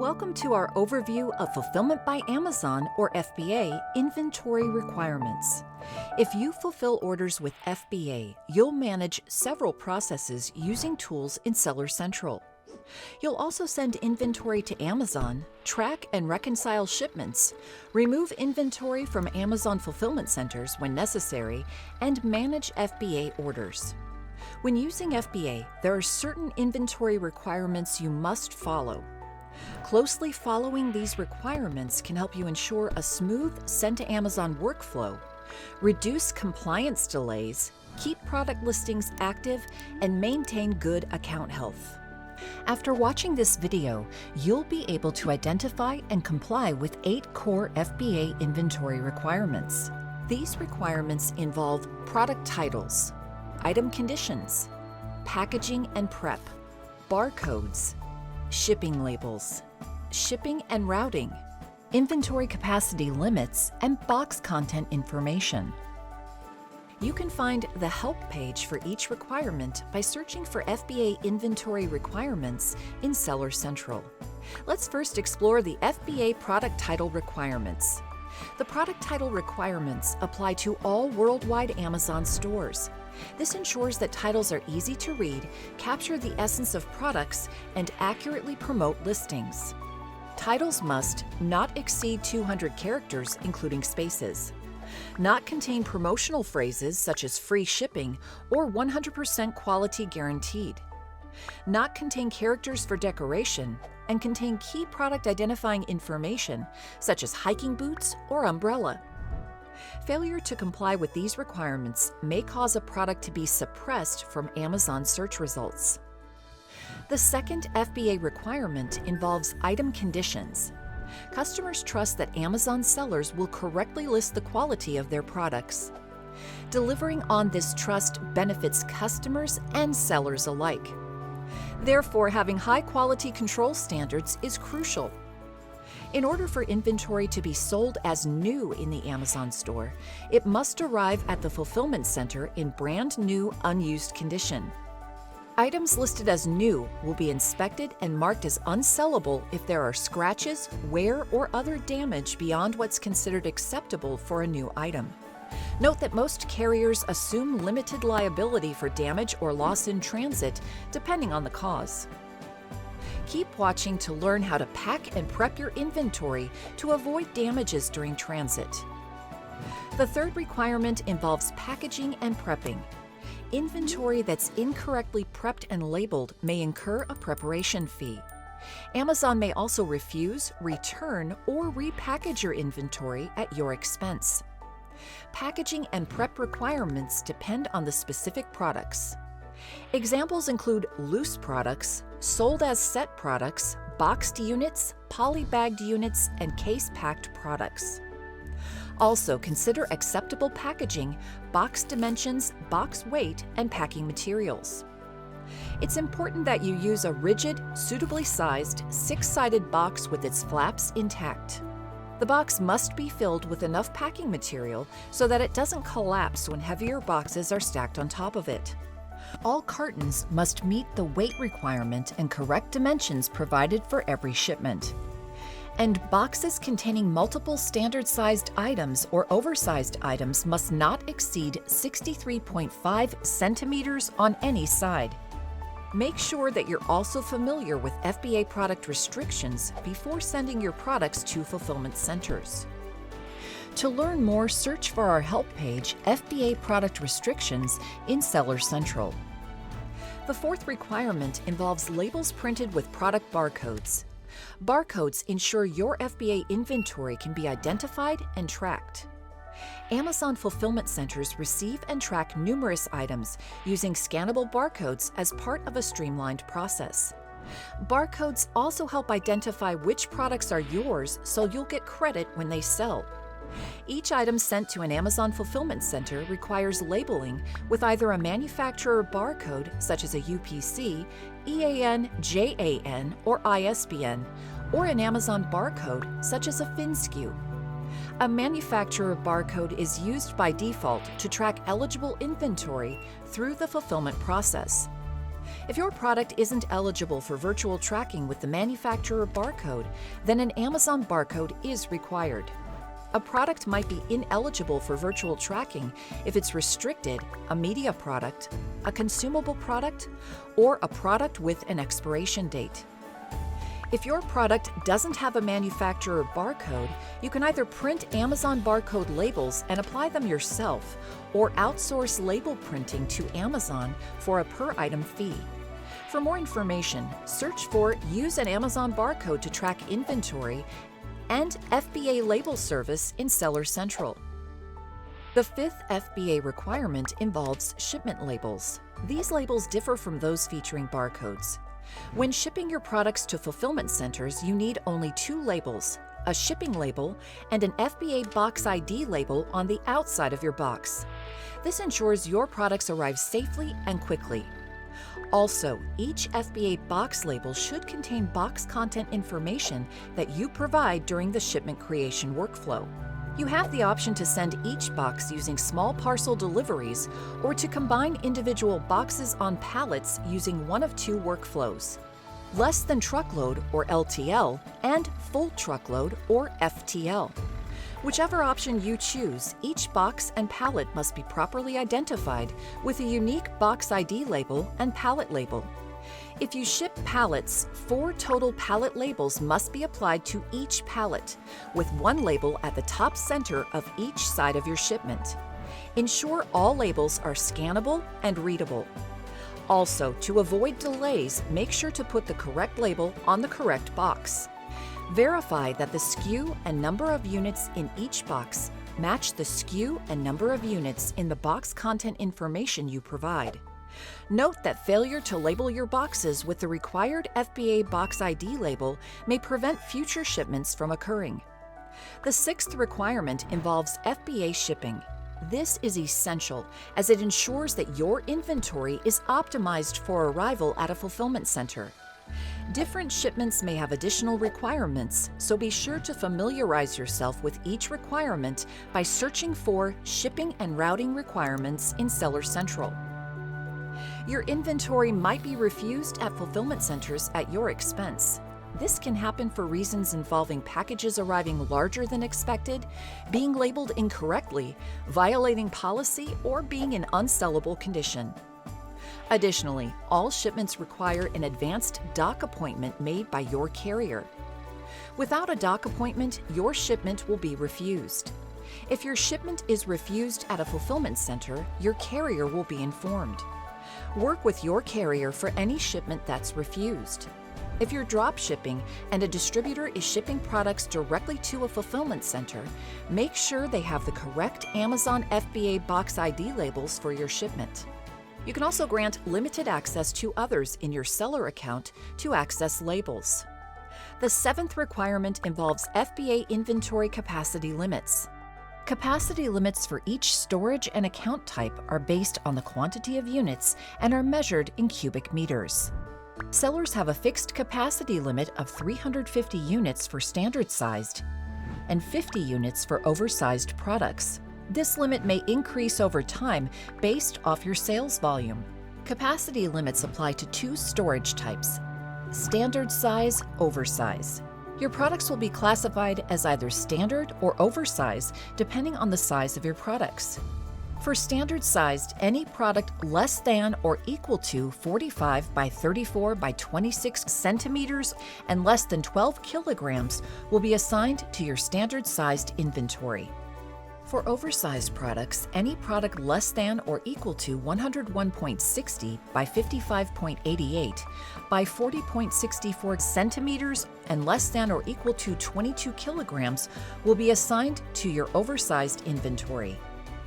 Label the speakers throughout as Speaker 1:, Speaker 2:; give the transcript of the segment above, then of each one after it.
Speaker 1: Welcome to our overview of Fulfillment by Amazon, or FBA, inventory requirements. If you fulfill orders with FBA, you'll manage several processes using tools in Seller Central. You'll also send inventory to Amazon, track and reconcile shipments, remove inventory from Amazon fulfillment centers when necessary, and manage FBA orders. When using FBA, there are certain inventory requirements you must follow. Closely following these requirements can help you ensure a smooth send-to-Amazon workflow, reduce compliance delays, keep product listings active, and maintain good account health. After watching this video, you'll be able to identify and comply with 8 core FBA inventory requirements. These requirements involve product titles, item conditions, packaging and prep, barcodes, shipping labels, shipping and routing, inventory capacity limits, and box content information. You can find the help page for each requirement by searching for FBA inventory requirements in Seller Central. Let's first explore the FBA product title requirements. The product title requirements apply to all worldwide Amazon stores. This ensures that titles are easy to read, capture the essence of products, and accurately promote listings. Titles must not exceed 200 characters, including spaces, not contain promotional phrases such as free shipping or 100% quality guaranteed, not contain characters for decoration, and contain key product identifying information such as hiking boots or umbrella. Failure to comply with these requirements may cause a product to be suppressed from Amazon search results. The second FBA requirement involves item conditions. Customers trust that Amazon sellers will correctly list the quality of their products. Delivering on this trust benefits customers and sellers alike. Therefore, having high-quality control standards is crucial. In order for inventory to be sold as new in the Amazon store, it must arrive at the fulfillment center in brand new, unused condition. Items listed as new will be inspected and marked as unsellable if there are scratches, wear, or other damage beyond what's considered acceptable for a new item. Note that most carriers assume limited liability for damage or loss in transit, depending on the cause. Keep watching to learn how to pack and prep your inventory to avoid damages during transit. The third requirement involves packaging and prepping. Inventory that's incorrectly prepped and labeled may incur a preparation fee. Amazon may also refuse, return, or repackage your inventory at your expense. Packaging and prep requirements depend on the specific products. Examples include loose products, sold as set products, boxed units, poly-bagged units, and case-packed products. Also, consider acceptable packaging, box dimensions, box weight, and packing materials. It's important that you use a rigid, suitably sized, 6-sided box with its flaps intact. The box must be filled with enough packing material so that it doesn't collapse when heavier boxes are stacked on top of it. All cartons must meet the weight requirement and correct dimensions provided for every shipment. And boxes containing multiple standard-sized items or oversized items must not exceed 63.5 centimeters on any side. Make sure that you're also familiar with FBA product restrictions before sending your products to fulfillment centers. To learn more, search for our help page, FBA Product Restrictions, in Seller Central. The fourth requirement involves labels printed with product barcodes. Barcodes ensure your FBA inventory can be identified and tracked. Amazon fulfillment centers receive and track numerous items using scannable barcodes as part of a streamlined process. Barcodes also help identify which products are yours, so you'll get credit when they sell. Each item sent to an Amazon fulfillment center requires labeling with either a manufacturer barcode, such as a UPC, EAN, JAN, or ISBN, or an Amazon barcode, such as a FinSKU. A manufacturer barcode is used by default to track eligible inventory through the fulfillment process. If your product isn't eligible for virtual tracking with the manufacturer barcode, then an Amazon barcode is required. A product might be ineligible for virtual tracking if it's restricted, a media product, a consumable product, or a product with an expiration date. If your product doesn't have a manufacturer barcode, you can either print Amazon barcode labels and apply them yourself, or outsource label printing to Amazon for a per-item fee. For more information, search for Use an Amazon barcode to track inventory and FBA label service in Seller Central. The fifth FBA requirement involves shipment labels. These labels differ from those featuring barcodes. When shipping your products to fulfillment centers, you need only two labels, a shipping label and an FBA box ID label on the outside of your box. This ensures your products arrive safely and quickly. Also, each FBA box label should contain box content information that you provide during the shipment creation workflow. You have the option to send each box using small parcel deliveries or to combine individual boxes on pallets using one of two workflows: less than truckload or LTL and full truckload or FTL. Whichever option you choose, each box and pallet must be properly identified with a unique box ID label and pallet label. If you ship pallets, 4 total pallet labels must be applied to each pallet, with one label at the top center of each side of your shipment. Ensure all labels are scannable and readable. Also, to avoid delays, make sure to put the correct label on the correct box. Verify that the SKU and number of units in each box match the SKU and number of units in the box content information you provide. Note that failure to label your boxes with the required FBA box ID label may prevent future shipments from occurring. The sixth requirement involves FBA shipping. This is essential as it ensures that your inventory is optimized for arrival at a fulfillment center. Different shipments may have additional requirements, so be sure to familiarize yourself with each requirement by searching for Shipping and Routing Requirements in Seller Central. Your inventory might be refused at fulfillment centers at your expense. This can happen for reasons involving packages arriving larger than expected, being labeled incorrectly, violating policy, or being in unsellable condition. Additionally, all shipments require an advanced dock appointment made by your carrier. Without a dock appointment, your shipment will be refused. If your shipment is refused at a fulfillment center, your carrier will be informed. Work with your carrier for any shipment that's refused. If you're drop shipping and a distributor is shipping products directly to a fulfillment center, make sure they have the correct Amazon FBA box ID labels for your shipment. You can also grant limited access to others in your seller account to access labels. The seventh requirement involves FBA inventory capacity limits. Capacity limits for each storage and account type are based on the quantity of units and are measured in cubic meters. Sellers have a fixed capacity limit of 350 units for standard-sized and 50 units for oversized products. This limit may increase over time based off your sales volume. Capacity limits apply to 2 storage types: standard size, oversize. Your products will be classified as either standard or oversize depending on the size of your products. For standard sized, any product less than or equal to 45 by 34 by 26 centimeters and less than 12 kilograms will be assigned to your standard sized inventory. For oversized products, any product less than or equal to 101.60 by 55.88 by 40.64 centimeters and less than or equal to 22 kilograms will be assigned to your oversized inventory.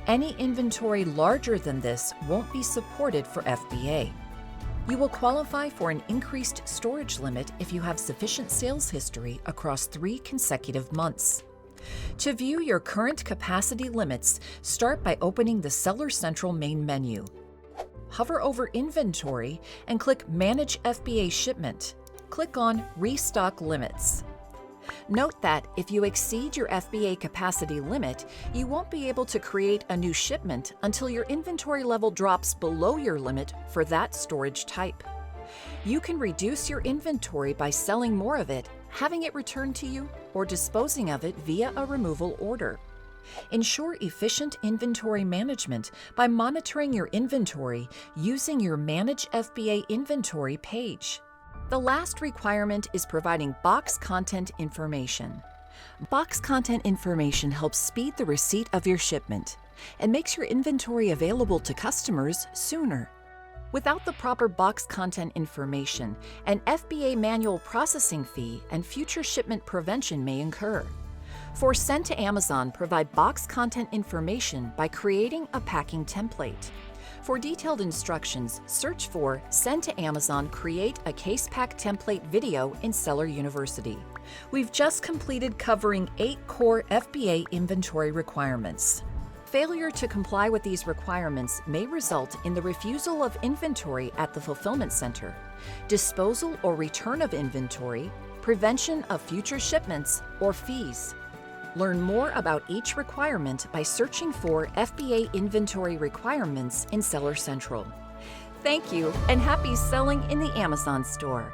Speaker 1: Any inventory larger than this won't be supported for FBA. You will qualify for an increased storage limit if you have sufficient sales history across 3 consecutive months. To view your current capacity limits, start by opening the Seller Central main menu. Hover over Inventory and click Manage FBA Shipment. Click on Restock Limits. Note that if you exceed your FBA capacity limit, you won't be able to create a new shipment until your inventory level drops below your limit for that storage type. You can reduce your inventory by selling more of it, having it returned to you, or disposing of it via a removal order. Ensure efficient inventory management by monitoring your inventory using your Manage FBA Inventory page. The last requirement is providing box content information. Box content information helps speed the receipt of your shipment and makes your inventory available to customers sooner. Without the proper box content information, an FBA manual processing fee and future shipment prevention may incur. For Send to Amazon, provide box content information by creating a packing template. For detailed instructions, search for Send to Amazon Create a Case Pack Template video in Seller University. We've just completed covering 8 core FBA inventory requirements. Failure to comply with these requirements may result in the refusal of inventory at the fulfillment center, disposal or return of inventory, prevention of future shipments, or fees. Learn more about each requirement by searching for FBA inventory requirements in Seller Central. Thank you, and happy selling in the Amazon store.